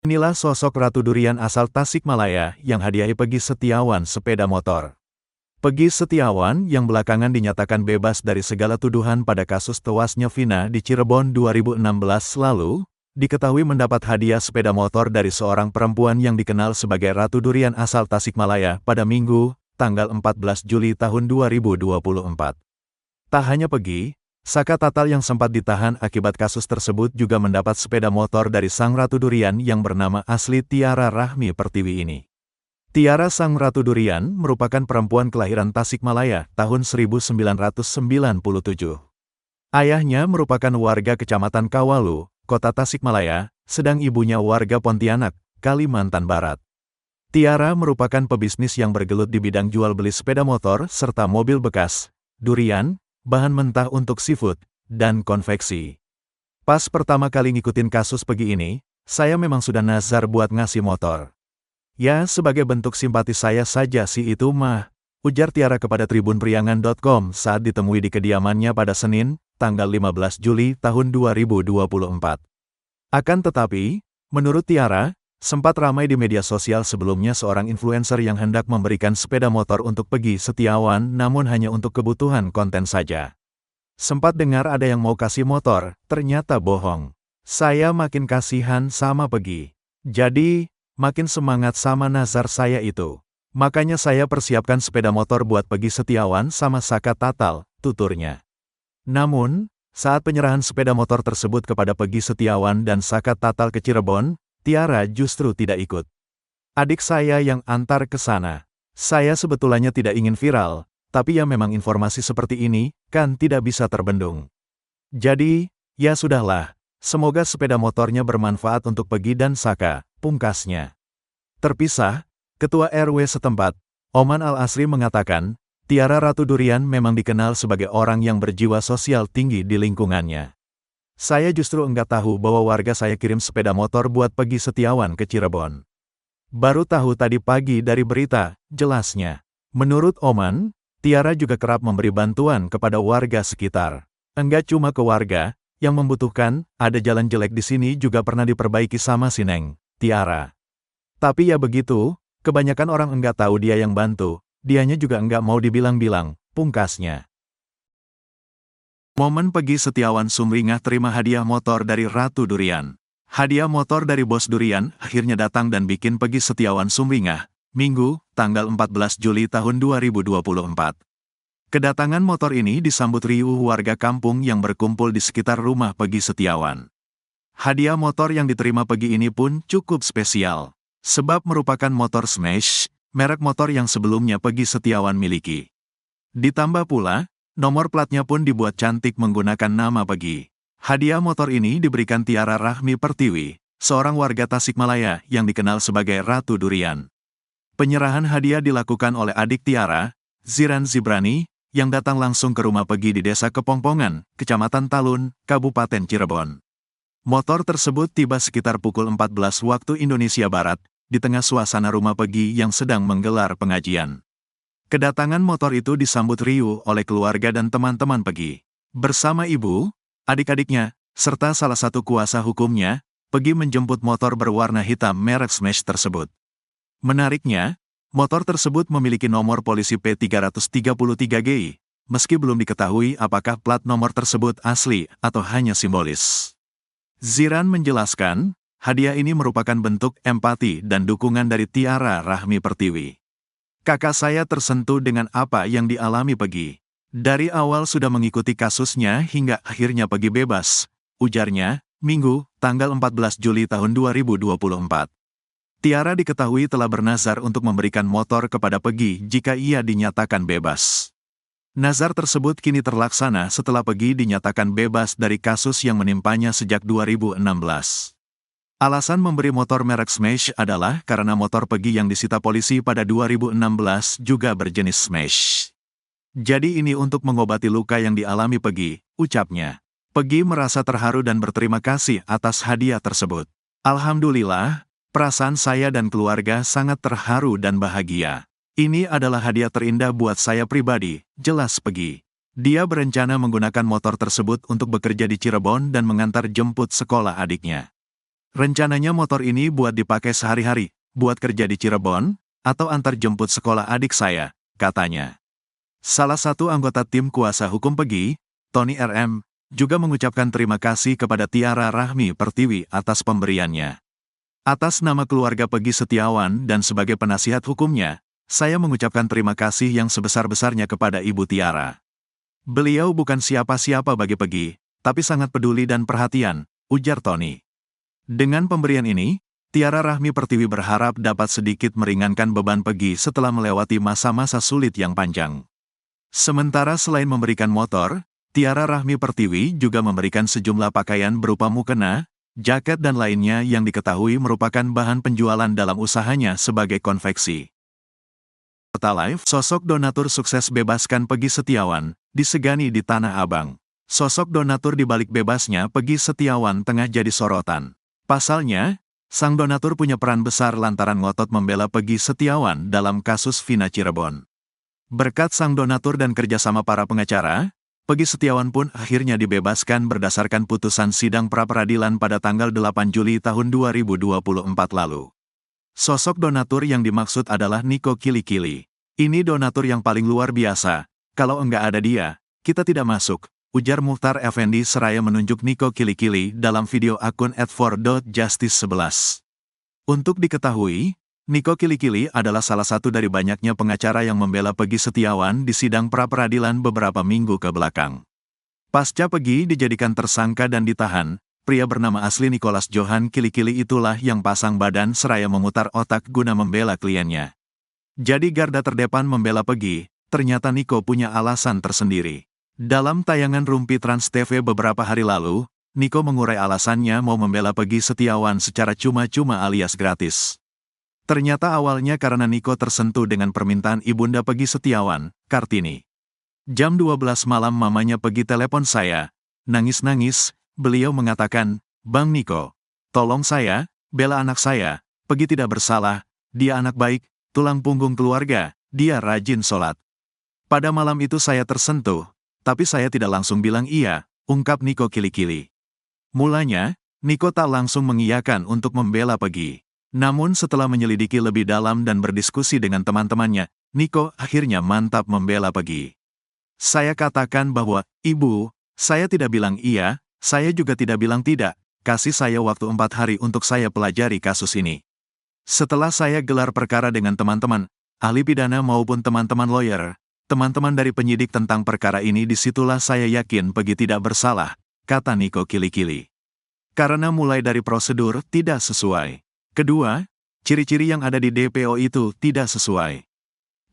Inilah sosok Ratu Durian asal Tasikmalaya yang hadiahi Pegi Setiawan sepeda motor. Pegi Setiawan yang belakangan dinyatakan bebas dari segala tuduhan pada kasus tewasnya Vina di Cirebon 2016 lalu, diketahui mendapat hadiah sepeda motor dari seorang perempuan yang dikenal sebagai Ratu Durian asal Tasikmalaya pada Minggu, tanggal 14 Juli tahun 2024. Tak hanya Pegi, Saka Tatal yang sempat ditahan akibat kasus tersebut juga mendapat sepeda motor dari sang Ratu Durian yang bernama asli Tiara Rahmi Pertiwi ini. Tiara sang Ratu Durian merupakan perempuan kelahiran Tasikmalaya tahun 1997. Ayahnya merupakan warga Kecamatan Kawalu, Kota Tasikmalaya, sedang ibunya warga Pontianak, Kalimantan Barat. Tiara merupakan pebisnis yang bergelut di bidang jual beli sepeda motor serta mobil bekas, durian, bahan mentah untuk seafood, dan konveksi. Pas pertama kali ngikutin kasus Pegi ini, saya memang sudah nazar buat ngasih motor. Ya sebagai bentuk simpati saya saja sih itu mah, ujar Tiara kepada tribunpriangan.com saat ditemui di kediamannya pada Senin, tanggal 15 Juli tahun 2024. Akan tetapi, menurut Tiara, sempat ramai di media sosial sebelumnya seorang influencer yang hendak memberikan sepeda motor untuk Pegi Setiawan namun hanya untuk kebutuhan konten saja. Sempat dengar ada yang mau kasih motor, ternyata bohong. Saya makin kasihan sama Pegi. Jadi, makin semangat sama nazar saya itu. Makanya saya persiapkan sepeda motor buat Pegi Setiawan sama Saka Tatal, tuturnya. Namun, saat penyerahan sepeda motor tersebut kepada Pegi Setiawan dan Saka Tatal ke Cirebon, Tiara justru tidak ikut. Adik saya yang antar ke sana. Saya sebetulnya tidak ingin viral, tapi ya memang informasi seperti ini, kan tidak bisa terbendung. Jadi, ya sudahlah, semoga sepeda motornya bermanfaat untuk Pegi dan Saka, pungkasnya. Terpisah, Ketua RW setempat, Oman Al-Asri mengatakan, Tiara Ratu Durian memang dikenal sebagai orang yang berjiwa sosial tinggi di lingkungannya. Saya justru enggak tahu bahwa warga saya kirim sepeda motor buat Pegi Setiawan ke Cirebon. Baru tahu tadi pagi dari berita, jelasnya. Menurut Oman, Tiara juga kerap memberi bantuan kepada warga sekitar. Enggak cuma ke warga, yang membutuhkan, ada jalan jelek di sini juga pernah diperbaiki sama si Neng, Tiara. Tapi ya begitu, kebanyakan orang enggak tahu dia yang bantu, dianya juga enggak mau dibilang-bilang, pungkasnya. Momen Pegi Setiawan sumringah terima hadiah motor dari Ratu Durian. Hadiah motor dari Bos Durian akhirnya datang dan bikin Pegi Setiawan sumringah. Minggu, tanggal 14 Juli tahun 2024. Kedatangan motor ini disambut riuh warga kampung yang berkumpul di sekitar rumah Pegi Setiawan. Hadiah motor yang diterima Pegi ini pun cukup spesial, sebab merupakan motor Smash, merek motor yang sebelumnya Pegi Setiawan miliki. Ditambah pula, nomor platnya pun dibuat cantik menggunakan nama Pegi. Hadiah motor ini diberikan Tiara Rahmi Pertiwi, seorang warga Tasikmalaya yang dikenal sebagai Ratu Durian. Penyerahan hadiah dilakukan oleh adik Tiara, Ziran Zibrani, yang datang langsung ke rumah Pegi di Desa Kepongpongan, Kecamatan Talun, Kabupaten Cirebon. Motor tersebut tiba sekitar pukul 14 waktu Indonesia Barat, di tengah suasana rumah Pegi yang sedang menggelar pengajian. Kedatangan motor itu disambut riuh oleh keluarga dan teman-teman Pegi. Bersama ibu, adik-adiknya, serta salah satu kuasa hukumnya, Pegi menjemput motor berwarna hitam merek Smash tersebut. Menariknya, motor tersebut memiliki nomor polisi P333GI, meski belum diketahui apakah plat nomor tersebut asli atau hanya simbolis. Ziran menjelaskan, hadiah ini merupakan bentuk empati dan dukungan dari Tiara Rahmi Pertiwi. Kakak saya tersentuh dengan apa yang dialami Pegi. Dari awal sudah mengikuti kasusnya hingga akhirnya Pegi bebas, ujarnya, Minggu, tanggal 14 Juli tahun 2024. Tiara diketahui telah bernazar untuk memberikan motor kepada Pegi jika ia dinyatakan bebas. Nazar tersebut kini terlaksana setelah Pegi dinyatakan bebas dari kasus yang menimpanya sejak 2016. Alasan memberi motor merek Smash adalah karena motor Pegi yang disita polisi pada 2016 juga berjenis Smash. Jadi ini untuk mengobati luka yang dialami Pegi, ucapnya. Pegi merasa terharu dan berterima kasih atas hadiah tersebut. Alhamdulillah, perasaan saya dan keluarga sangat terharu dan bahagia. Ini adalah hadiah terindah buat saya pribadi, jelas Pegi. Dia berencana menggunakan motor tersebut untuk bekerja di Cirebon dan mengantar jemput sekolah adiknya. Rencananya motor ini buat dipakai sehari-hari, buat kerja di Cirebon, atau antar jemput sekolah adik saya, katanya. Salah satu anggota tim kuasa hukum Peggy, Tony RM, juga mengucapkan terima kasih kepada Tiara Rahmi Pertiwi atas pemberiannya. Atas nama keluarga Peggy Setiawan dan sebagai penasihat hukumnya, saya mengucapkan terima kasih yang sebesar-besarnya kepada Ibu Tiara. Beliau bukan siapa-siapa bagi Peggy, tapi sangat peduli dan perhatian, ujar Tony. Dengan pemberian ini, Tiara Rahmi Pertiwi berharap dapat sedikit meringankan beban Peggy setelah melewati masa-masa sulit yang panjang. Sementara selain memberikan motor, Tiara Rahmi Pertiwi juga memberikan sejumlah pakaian berupa mukena, jaket dan lainnya yang diketahui merupakan bahan penjualan dalam usahanya sebagai konveksi. Kota Live, sosok donatur sukses bebaskan Peggy Setiawan, disegani di Tanah Abang. Sosok donatur di balik bebasnya Peggy Setiawan tengah jadi sorotan. Pasalnya, sang donatur punya peran besar lantaran ngotot membela Peggy Setiawan dalam kasus Vina Cirebon. Berkat sang donatur dan kerjasama para pengacara, Peggy Setiawan pun akhirnya dibebaskan berdasarkan putusan sidang pra-peradilan pada tanggal 8 Juli tahun 2024 lalu. Sosok donatur yang dimaksud adalah Niko Kili-Kili. Ini donatur yang paling luar biasa, kalau enggak ada dia, kita tidak masuk, ujar Muhtar Effendi seraya menunjuk Niko Kili-Kili dalam video akun @for.justice11. Untuk diketahui, Niko Kili-Kili adalah salah satu dari banyaknya pengacara yang membela Peggy Setiawan di sidang pra-peradilan beberapa minggu ke belakang. Pasca Peggy dijadikan tersangka dan ditahan, pria bernama asli Nicholas Johan Kili-Kili itulah yang pasang badan seraya memutar otak guna membela kliennya. Jadi garda terdepan membela Peggy, ternyata Niko punya alasan tersendiri. Dalam tayangan Rumpi Trans TV beberapa hari lalu, Niko mengurai alasannya mau membela Peggy Setiawan secara cuma-cuma alias gratis. Ternyata awalnya karena Niko tersentuh dengan permintaan ibunda Peggy Setiawan, Kartini. Jam 12 malam mamanya Peggy telepon saya, nangis-nangis, beliau mengatakan, "Bang Niko, tolong saya, bela anak saya, Peggy tidak bersalah, dia anak baik, tulang punggung keluarga, dia rajin sholat." Pada malam itu saya tersentuh, tapi saya tidak langsung bilang iya, ungkap Niko Kili-Kili. Mulanya, Niko tak langsung mengiyakan untuk membela Peggy. Namun setelah menyelidiki lebih dalam dan berdiskusi dengan teman-temannya, Niko akhirnya mantap membela Peggy. Saya katakan bahwa, "Ibu, saya tidak bilang iya, saya juga tidak bilang tidak, kasih saya waktu 4 hari untuk saya pelajari kasus ini." Setelah saya gelar perkara dengan teman-teman, ahli pidana maupun teman-teman lawyer, teman-teman dari penyidik tentang perkara ini, disitulah saya yakin Peggy tidak bersalah, kata Niko Kili-Kili. Karena mulai dari prosedur tidak sesuai. Kedua, ciri-ciri yang ada di DPO itu tidak sesuai.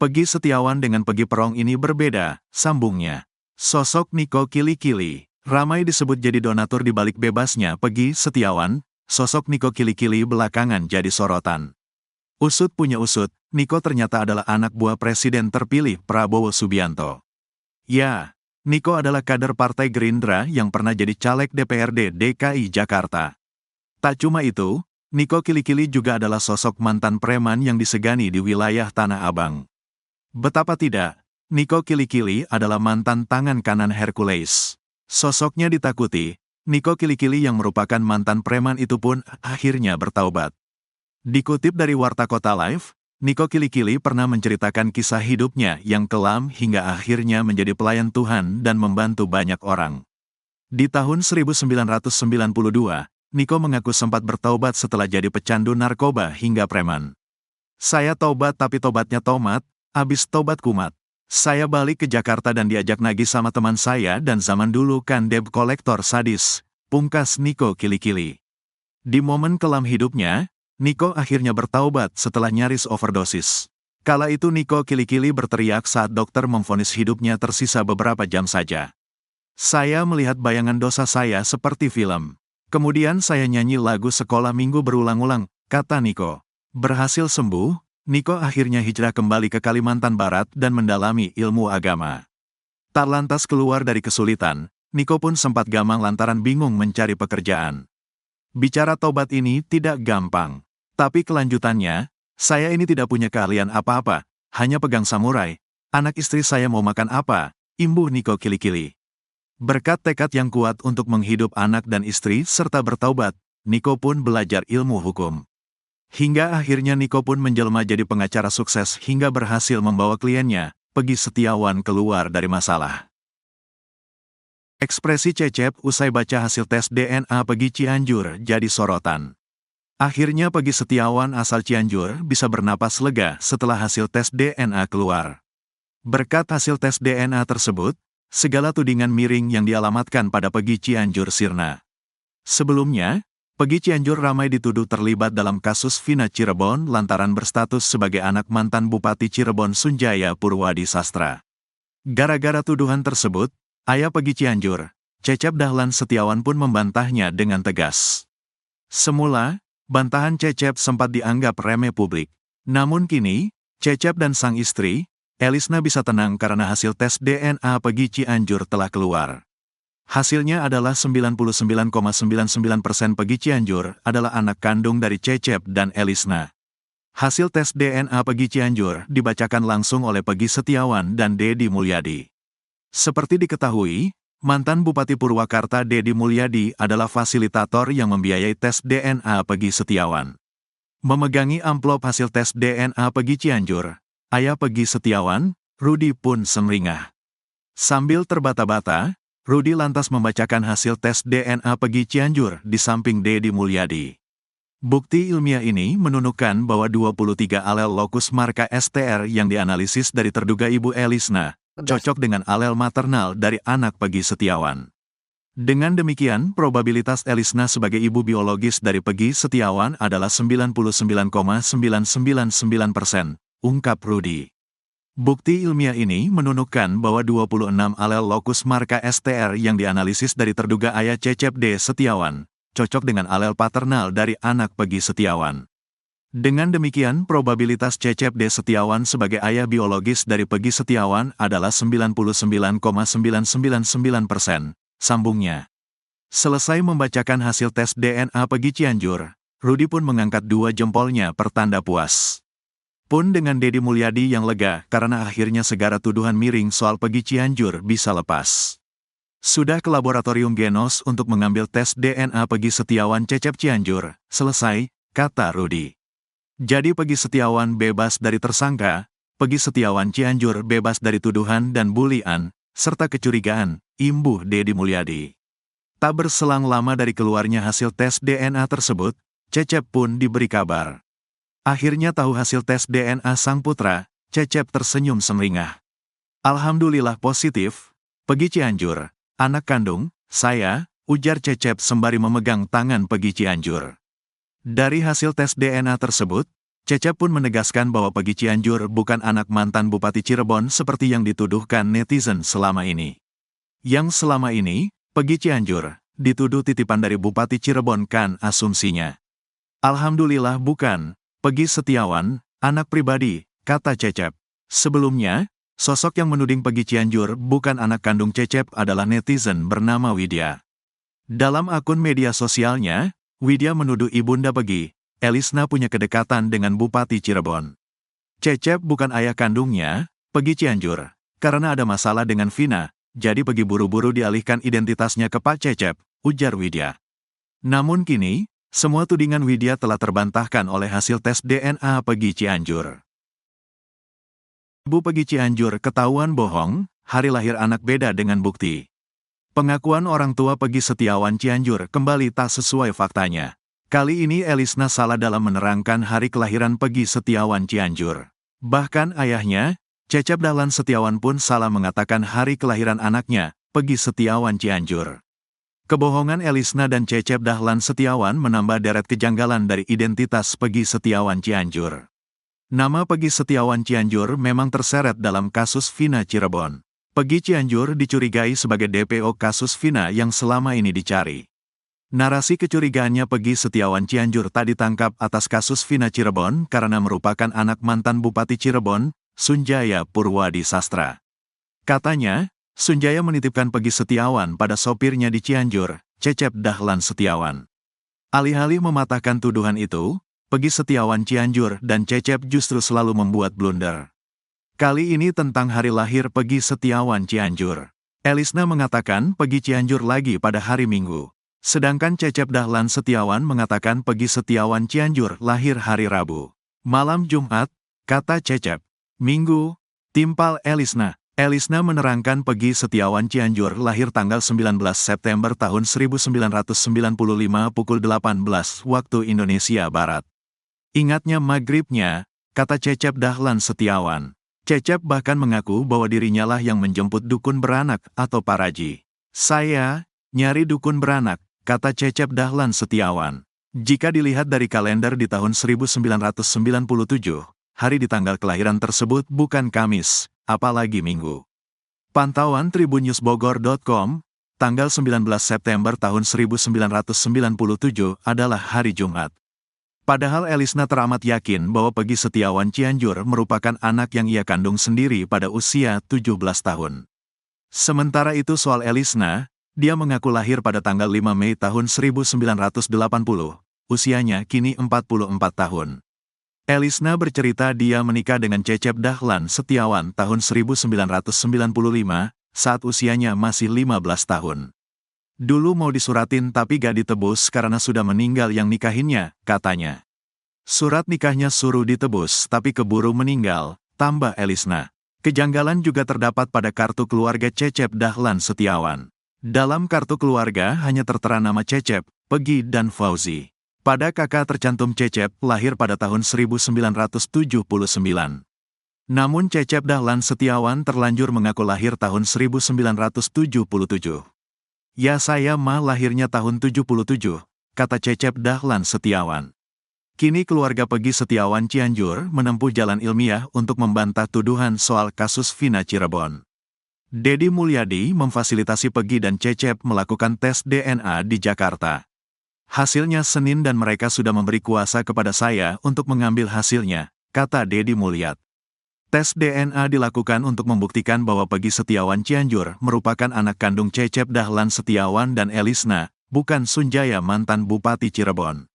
Peggy Setiawan dengan Peggy Perong ini berbeda, sambungnya. Sosok Niko Kili-Kili ramai disebut jadi donatur di balik bebasnya Peggy Setiawan, sosok Niko Kili-Kili belakangan jadi sorotan. Usut punya usut, Niko ternyata adalah anak buah Presiden terpilih Prabowo Subianto. Ya, Niko adalah kader Partai Gerindra yang pernah jadi caleg DPRD DKI Jakarta. Tak cuma itu, Niko Kili-Kili juga adalah sosok mantan preman yang disegani di wilayah Tanah Abang. Betapa tidak, Niko Kili-Kili adalah mantan tangan kanan Hercules. Sosoknya ditakuti, Niko Kili-Kili yang merupakan mantan preman itu pun akhirnya bertaubat. Dikutip dari Warta Kota Live, Niko Kili-Kili pernah menceritakan kisah hidupnya yang kelam hingga akhirnya menjadi pelayan Tuhan dan membantu banyak orang. Di tahun 1992, Niko mengaku sempat bertaubat setelah jadi pecandu narkoba hingga preman. "Saya tobat tapi tobatnya tomat, abis tobat kumat. Saya balik ke Jakarta dan diajak nagih sama teman saya dan zaman dulu kan debt kolektor sadis," pungkas Niko Kili-Kili. Di momen kelam hidupnya, Niko akhirnya bertaubat setelah nyaris overdosis. Kala itu Niko Kili-Kili berteriak saat dokter memvonis hidupnya tersisa beberapa jam saja. "Saya melihat bayangan dosa saya seperti film. Kemudian saya nyanyi lagu sekolah minggu berulang-ulang," kata Niko. Berhasil sembuh, Niko akhirnya hijrah kembali ke Kalimantan Barat dan mendalami ilmu agama. Tak lantas keluar dari kesulitan, Niko pun sempat gamang lantaran bingung mencari pekerjaan. Bicara tobat ini tidak gampang. Tapi kelanjutannya, "Saya ini tidak punya keahlian apa-apa, hanya pegang samurai. Anak istri saya mau makan apa?" imbuh Niko Kili-Kili. Berkat tekad yang kuat untuk menghidup anak dan istri serta bertaubat, Niko pun belajar ilmu hukum. Hingga akhirnya Niko pun menjelma jadi pengacara sukses hingga berhasil membawa kliennya, Peggy Setiawan, keluar dari masalah. Ekspresi Cecep usai baca hasil tes DNA Peggy Cianjur jadi sorotan. Akhirnya Peggy Setiawan asal Cianjur bisa bernapas lega setelah hasil tes DNA keluar. Berkat hasil tes DNA tersebut, segala tudingan miring yang dialamatkan pada Peggy Cianjur sirna. Sebelumnya, Peggy Cianjur ramai dituduh terlibat dalam kasus Vina Cirebon lantaran berstatus sebagai anak mantan Bupati Cirebon Sunjaya Purwadi Sastra. Gara-gara tuduhan tersebut, ayah Peggy Cianjur, Cecep Dahlan Setiawan pun membantahnya dengan tegas. Semula, bantahan Cecep sempat dianggap remeh publik. Namun kini, Cecep dan sang istri, Elisna bisa tenang karena hasil tes DNA Peggy Cianjur telah keluar. Hasilnya adalah 99,99% Peggy Cianjur adalah anak kandung dari Cecep dan Elisna. Hasil tes DNA Peggy Cianjur dibacakan langsung oleh Peggy Setiawan dan Deddy Mulyadi. Seperti diketahui, mantan Bupati Purwakarta Deddy Mulyadi adalah fasilitator yang membiayai tes DNA Peggy Setiawan. Memegangi amplop hasil tes DNA Peggy Cianjur, ayah Peggy Setiawan, Rudi pun sumringah. Sambil terbata-bata, Rudi lantas membacakan hasil tes DNA Peggy Cianjur di samping Deddy Mulyadi. Bukti ilmiah ini menunjukkan bahwa 23 alel lokus marka STR yang dianalisis dari terduga ibu Elisna, cocok dengan alel maternal dari anak Peggy Setiawan. Dengan demikian, probabilitas Elisna sebagai ibu biologis dari Peggy Setiawan adalah 99,999%, ungkap Rudi. Bukti ilmiah ini menunjukkan bahwa 26 alel lokus marka STR yang dianalisis dari terduga ayah Cecep D. Setiawan, cocok dengan alel paternal dari anak Peggy Setiawan. Dengan demikian, probabilitas Cecep D. Setiawan sebagai ayah biologis dari Peggy Setiawan adalah 99,999%, sambungnya. Selesai membacakan hasil tes DNA Peggy Cianjur, Rudi pun mengangkat dua jempolnya pertanda puas. Pun dengan Deddy Mulyadi yang lega karena akhirnya segala tuduhan miring soal Peggy Cianjur bisa lepas. Sudah ke laboratorium Genos untuk mengambil tes DNA Peggy Setiawan Cecep Cianjur, selesai, kata Rudi. Jadi Peggy Setiawan bebas dari tersangka, Peggy Setiawan Cianjur bebas dari tuduhan dan bulian, serta kecurigaan, imbuh Deddy Mulyadi. Tak berselang lama dari keluarnya hasil tes DNA tersebut, Cecep pun diberi kabar. Akhirnya tahu hasil tes DNA sang putra, Cecep tersenyum sumringah. Alhamdulillah positif, Peggy Cianjur, anak kandung, saya, ujar Cecep sembari memegang tangan Peggy Cianjur. Dari hasil tes DNA tersebut, Cecep pun menegaskan bahwa Peggy Cianjur bukan anak mantan Bupati Cirebon seperti yang dituduhkan netizen selama ini. Yang selama ini, Peggy Cianjur, dituduh titipan dari Bupati Cirebon kan asumsinya. Alhamdulillah bukan, Peggy Setiawan, anak pribadi, kata Cecep. Sebelumnya, sosok yang menuding Peggy Cianjur bukan anak kandung Cecep adalah netizen bernama Widya. Dalam akun media sosialnya, Widya menuduh ibunda Peggy, Elisna punya kedekatan dengan Bupati Cirebon. Cecep bukan ayah kandungnya, Peggy Cianjur, karena ada masalah dengan Vina, jadi Peggy buru-buru dialihkan identitasnya ke Pak Cecep, ujar Widya. Namun kini, semua tudingan Widya telah terbantahkan oleh hasil tes DNA Peggy Cianjur. Ibu Peggy Cianjur ketahuan bohong, hari lahir anak beda dengan bukti. Pengakuan orang tua Peggy Setiawan Cianjur kembali tak sesuai faktanya. Kali ini Elisna salah dalam menerangkan hari kelahiran Peggy Setiawan Cianjur. Bahkan ayahnya, Cecep Dahlan Setiawan pun salah mengatakan hari kelahiran anaknya, Peggy Setiawan Cianjur. Kebohongan Elisna dan Cecep Dahlan Setiawan menambah deret kejanggalan dari identitas Peggy Setiawan Cianjur. Nama Peggy Setiawan Cianjur memang terseret dalam kasus Vina Cirebon. Peggy Cianjur dicurigai sebagai DPO kasus Vina yang selama ini dicari. Narasi kecurigaannya Peggy Setiawan Cianjur tak ditangkap atas kasus Vina Cirebon karena merupakan anak mantan Bupati Cirebon, Sunjaya Purwadi Sastra. Katanya, Sunjaya menitipkan Peggy Setiawan pada sopirnya di Cianjur, Cecep Dahlan Setiawan. Alih-alih mematahkan tuduhan itu, Peggy Setiawan Cianjur dan Cecep justru selalu membuat blunder. Kali ini tentang hari lahir Peggy Setiawan Cianjur. Elisna mengatakan Peggy Cianjur lagi pada hari Minggu. Sedangkan Cecep Dahlan Setiawan mengatakan Pegi Setiawan Cianjur lahir hari Rabu. Malam Jumat, kata Cecep. Minggu, timpal Elisna. Elisna menerangkan Pegi Setiawan Cianjur lahir tanggal 19 September tahun 1995 pukul 18 waktu Indonesia Barat. Ingatnya maghribnya, kata Cecep Dahlan Setiawan. Cecep bahkan mengaku bahwa dirinya lah yang menjemput dukun beranak atau paraji. Saya nyari dukun beranak, kata Cecep Dahlan Setiawan. Jika dilihat dari kalender di tahun 1997, hari di tanggal kelahiran tersebut bukan Kamis, apalagi Minggu. Pantauan tribunnews.bogor.com, tanggal 19 September tahun 1997 adalah hari Jumat. Padahal Elisna teramat yakin bahwa Pegi Setiawan Cianjur merupakan anak yang ia kandung sendiri pada usia 17 tahun. Sementara itu soal Elisna, dia mengaku lahir pada tanggal 5 Mei tahun 1980, usianya kini 44 tahun. Elisna bercerita dia menikah dengan Cecep Dahlan Setiawan tahun 1995, saat usianya masih 15 tahun. Dulu mau disuratin tapi gak ditebus karena sudah meninggal yang nikahinnya, katanya. Surat nikahnya suruh ditebus tapi keburu meninggal, tambah Elisna. Kejanggalan juga terdapat pada kartu keluarga Cecep Dahlan Setiawan. Dalam kartu keluarga hanya tertera nama Cecep, Pegi dan Fauzi. Pada kakak tercantum Cecep lahir pada tahun 1979. Namun Cecep Dahlan Setiawan terlanjur mengaku lahir tahun 1977. Ya saya mah lahirnya tahun 77, kata Cecep Dahlan Setiawan. Kini keluarga Pegi Setiawan Cianjur menempuh jalan ilmiah untuk membantah tuduhan soal kasus Vina Cirebon. Deddy Mulyadi memfasilitasi Pegi dan Cecep melakukan tes DNA di Jakarta. Hasilnya Senin dan mereka sudah memberi kuasa kepada saya untuk mengambil hasilnya, kata Deddy Mulyadi. Tes DNA dilakukan untuk membuktikan bahwa Pegi Setiawan Cianjur merupakan anak kandung Cecep Dahlan Setiawan dan Elisna, bukan Sunjaya mantan Bupati Cirebon.